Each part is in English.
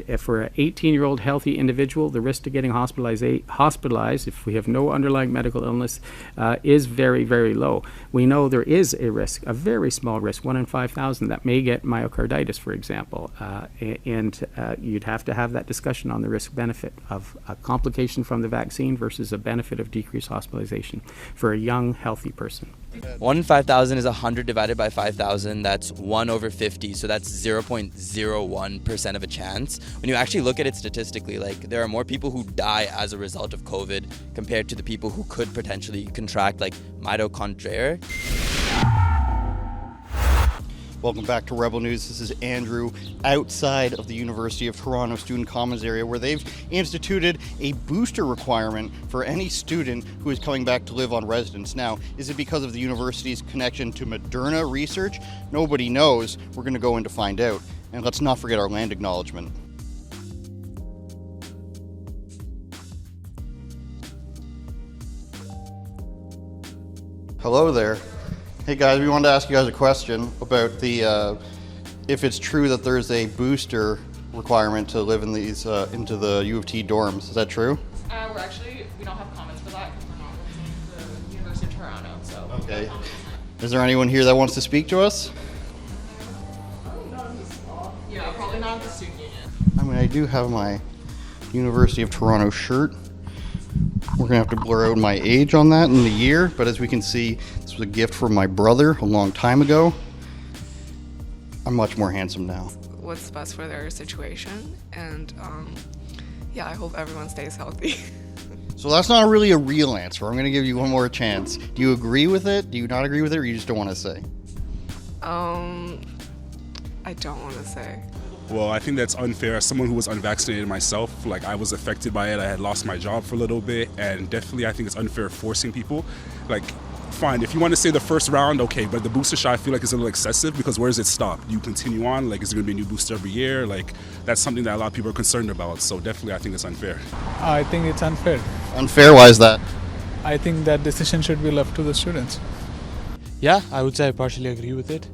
if for an 18-year-old healthy individual, the risk to getting hospitalized if we have no underlying medical illness is very, very low. We know there is a risk, a very small risk, 1 in 5,000, that may get myocarditis, for example. And you'd have to have that discussion on the risk-benefit of a complication from the vaccine versus a benefit of decreased hospitalization for a young, healthy person. 1 in 5,000 is 100 divided by 5,000. That's 1 over 50, so that's 0.01% of a chance. When you actually look at it statistically, like, there are more people who die as a result of COVID compared to the people who could potentially contract, like, mitochondria. Welcome back to Rebel News. This is Andrew outside of the University of Toronto Student Commons area, where they've instituted a booster requirement for any student who is coming back to live on residence. Now, is it because of the university's connection to Moderna research? Nobody knows. We're going to go in to find out. And let's not forget our land acknowledgement. Hello there. Hey guys, we wanted to ask you guys a question about the if it's true that there's a booster requirement to live in these into the U of T dorms. Is that true? We don't have comments for that because we're not representing the University of Toronto. So okay. Is there anyone here that wants to speak to us? Yeah, probably not the student union. I mean, I do have my University of Toronto shirt. We're gonna have to blur out my age on that and the year, but as we can see, this was a gift from my brother a long time ago. I'm much more handsome now. What's best for their situation, and yeah, I hope everyone stays healthy. So that's not really a real answer. I'm gonna give you one more chance. Do you agree with it? Do you not agree with it, or you just don't want to say? I don't want to say. Well, I think that's unfair. As someone who was unvaccinated myself, like, I was affected by it. I had lost my job for a little bit, and definitely I think it's unfair forcing people. Like, fine, if you want to say the first round, okay, but the booster shot I feel like is a little excessive, because where does it stop? Do you continue on? Like, is there going to be a new booster every year? Like, that's something that a lot of people are concerned about. So definitely I think it's unfair. I think it's unfair. Unfair? Why is that? I think that decision should be left to the students. Yeah, I would say I partially agree with it.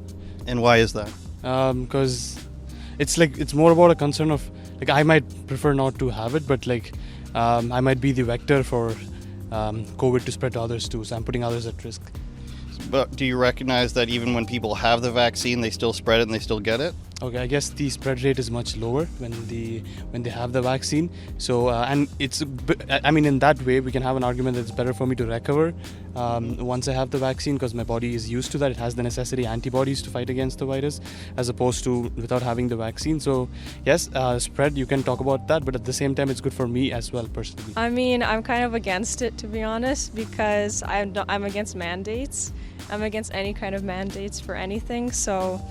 And why is that? Because it's more about a concern of, like, I might prefer not to have it, but like I might be the vector for COVID to spread to others too, so I'm putting others at risk. But do you recognize that even when people have the vaccine, they still spread it and they still get it? Okay, I guess the spread rate is much lower when they have the vaccine. So and I mean, in that way we can have an argument that it's better for me to recover once I have the vaccine, because my body is used to that. It has the necessary antibodies to fight against the virus, as opposed to without having the vaccine. So yes, spread, you can talk about that, but at the same time it's good for me as well personally. I mean, I'm kind of against it, to be honest, because I'm against mandates. I'm against any kind of mandates for anything, so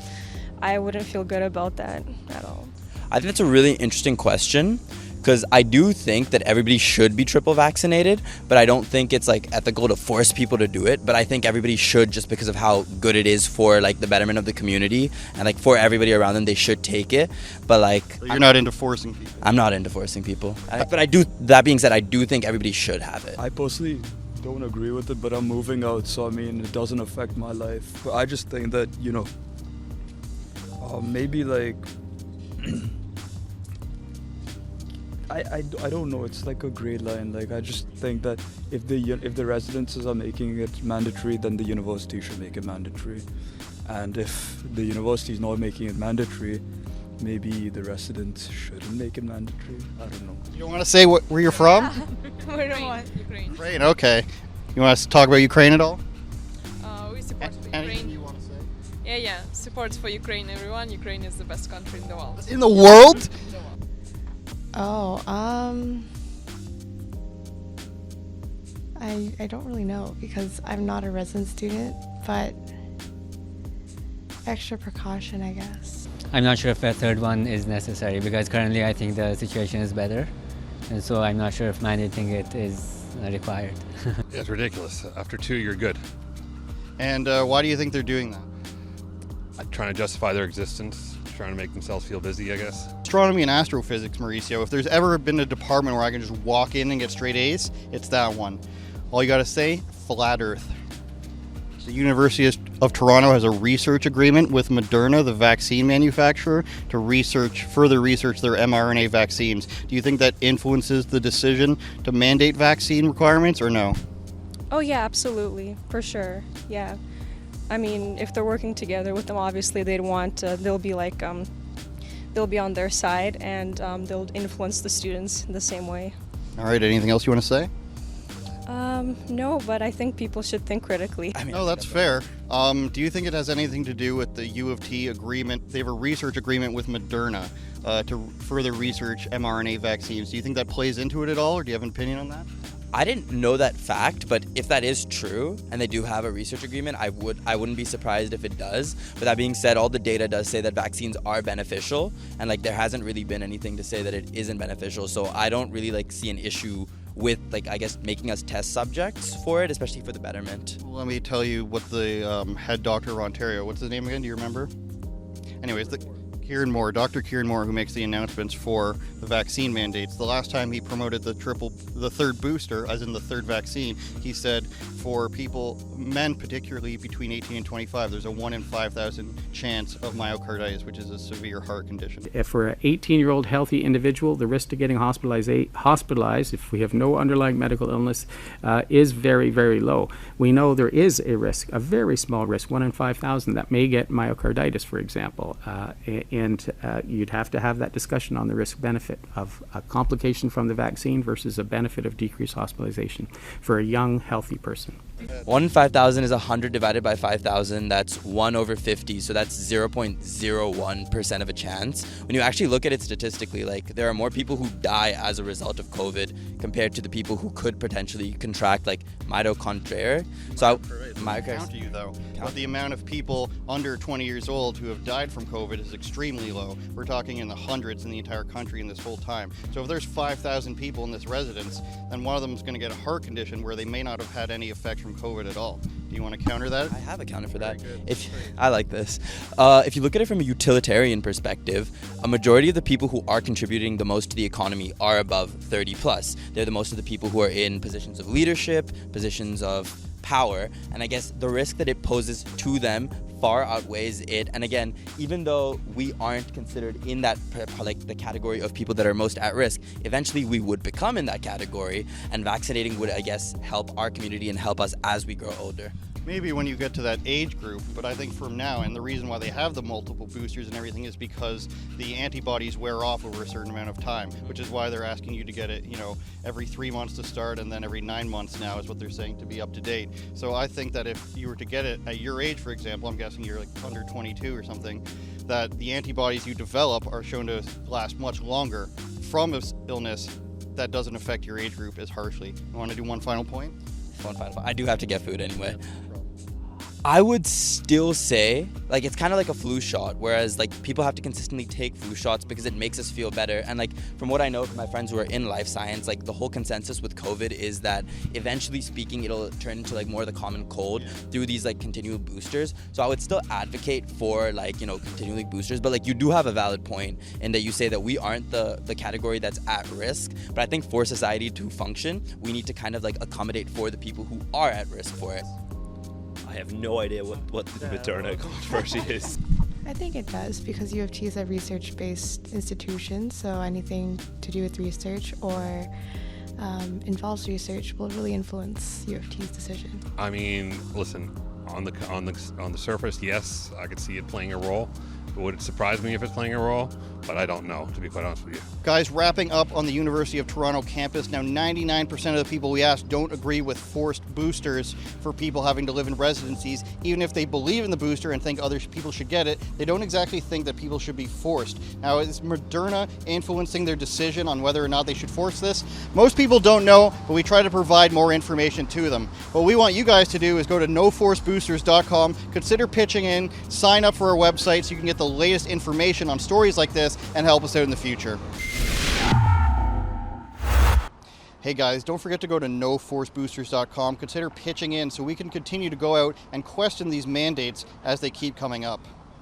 I wouldn't feel good about that at all. I think that's a really interesting question, because I do think that everybody should be triple vaccinated, but I don't think it's like ethical to force people to do it. But I think everybody should, just because of how good it is for, like, the betterment of the community, and like for everybody around them, they should take it. But like, so you're not into forcing people? I'm not into forcing people. But I do. That being said, I do think everybody should have it. I personally don't agree with it, but I'm moving out, so I mean, it doesn't affect my life. But I just think that, you know, maybe like I don't know, it's like a gray line. Like, I just think that if the residences are making it mandatory, then the university should make it mandatory, and if the university is not making it mandatory, maybe the residents shouldn't make it mandatory. I don't know. You don't want to say where you're from? We don't want. Ukraine, okay. You want us to talk about Ukraine at all? We support Anything Ukraine. you want to say? Yeah. Support for Ukraine, everyone. Ukraine is the best country in the world. In the world? Oh, I don't really know, because I'm not a resident student, but extra precaution, I guess. I'm not sure if a third one is necessary, because currently I think the situation is better, and so I'm not sure if mandating it is required. Yeah, it's ridiculous. After 2, you're good. And why do you think they're doing that? Trying to justify their existence, trying to make themselves feel busy, I guess. Astronomy and astrophysics, Mauricio. If there's ever been a department where I can just walk in and get straight A's, it's that one. All you gotta say, flat Earth. The University of Toronto has a research agreement with Moderna, the vaccine manufacturer, to further research their mRNA vaccines. Do you think that influences the decision to mandate vaccine requirements or no? Oh yeah, absolutely, for sure. Yeah, I mean, if they're working together with them, obviously they'd want they'll be on their side, and they'll influence the students in the same way. All right. Anything else you want to say? No, but I think people should think critically. No, that's fair. Do you think it has anything to do with the U of T agreement? They have a research agreement with Moderna to further research mRNA vaccines. Do you think that plays into it at all, or do you have an opinion on that? I didn't know that fact, but if that is true and they do have a research agreement, I wouldn't be surprised if it does. But that being said, all the data does say that vaccines are beneficial, and there hasn't really been anything to say that it isn't beneficial. So I don't really see an issue with making us test subjects for it, especially for the betterment. Let me tell you what the head doctor of Ontario, what's his name again? Do you remember? Anyways, Dr. Kieran Moore, who makes the announcements for the vaccine mandates, the last time he promoted the third booster, as in the third vaccine, he said for men particularly between 18 and 25, there's a 1 in 5,000 chance of myocarditis, which is a severe heart condition. If for an 18-year-old healthy individual, the risk to getting hospitalized if we have no underlying medical illness is very, very low. We know there is a risk, a very small risk, 1 in 5,000, that may get myocarditis, for example. And you'd have to have that discussion on the risk-benefit of a complication from the vaccine versus a benefit of decreased hospitalization for a young, healthy person. 1 in 5,000 is 100 divided by 5,000. That's 1 over 50, so that's 0.01% of a chance. When you actually look at it statistically, there are more people who die as a result of COVID compared to the people who could potentially contract mitochondria. So count you though, but the amount of people under 20 years old who have died from COVID is extremely low. We're talking in the hundreds in the entire country in this whole time. So if there's 5,000 people in this residence, then one of them is going to get a heart condition where they may not have had any effect from COVID at all. Do you want to counter that? I have a counter for that. I like this. If you look at it from a utilitarian perspective, a majority of the people who are contributing the most to the economy are above 30 plus. They're the most of the people who are in positions of leadership, positions of power, and I guess the risk that it poses to them far outweighs it. And again, even though we aren't considered in that the category of people that are most at risk, eventually we would become in that category, and vaccinating would, I guess, help our community and help us as we grow older. Maybe when you get to that age group, but I think from now, and the reason why they have the multiple boosters and everything is because the antibodies wear off over a certain amount of time, which is why they're asking you to get it, every 3 months to start, and then every 9 months now is what they're saying to be up to date. So I think that if you were to get it at your age, for example, I'm guessing you're under 22 or something, that the antibodies you develop are shown to last much longer from this illness that doesn't affect your age group as harshly. You want to do one final point? I do have to get food anyway. I would still say, it's kind of like a flu shot, whereas, people have to consistently take flu shots because it makes us feel better. And, from what I know from my friends who are in life science, the whole consensus with COVID is that eventually speaking, it'll turn into, more of the common cold through these, continual boosters. So I would still advocate for, continually boosters. But, you do have a valid point in that you say that we aren't the category that's at risk. But I think for society to function, we need to kind of, accommodate for the people who are at risk for it. I have no idea what the Moderna controversy is. I think it does, because U of T is a research-based institution, so anything to do with research or involves research will really influence U of T's decision. I mean, listen, on the surface, yes, I could see it playing a role. Would it surprise me if it's playing a role? But I don't know, to be quite honest with you. Guys, wrapping up on the University of Toronto campus, now 99% of the people we asked don't agree with forced boosters for people having to live in residencies. Even if they believe in the booster and think other people should get it, they don't exactly think that people should be forced. Now, is Moderna influencing their decision on whether or not they should force this? Most people don't know, but we try to provide more information to them. What we want you guys to do is go to noforceboosters.com, consider pitching in, sign up for our website so you can get the latest information on stories like this and help us out in the future. Hey guys, don't forget to go to noforceboosters.com, consider pitching in so we can continue to go out and question these mandates as they keep coming up.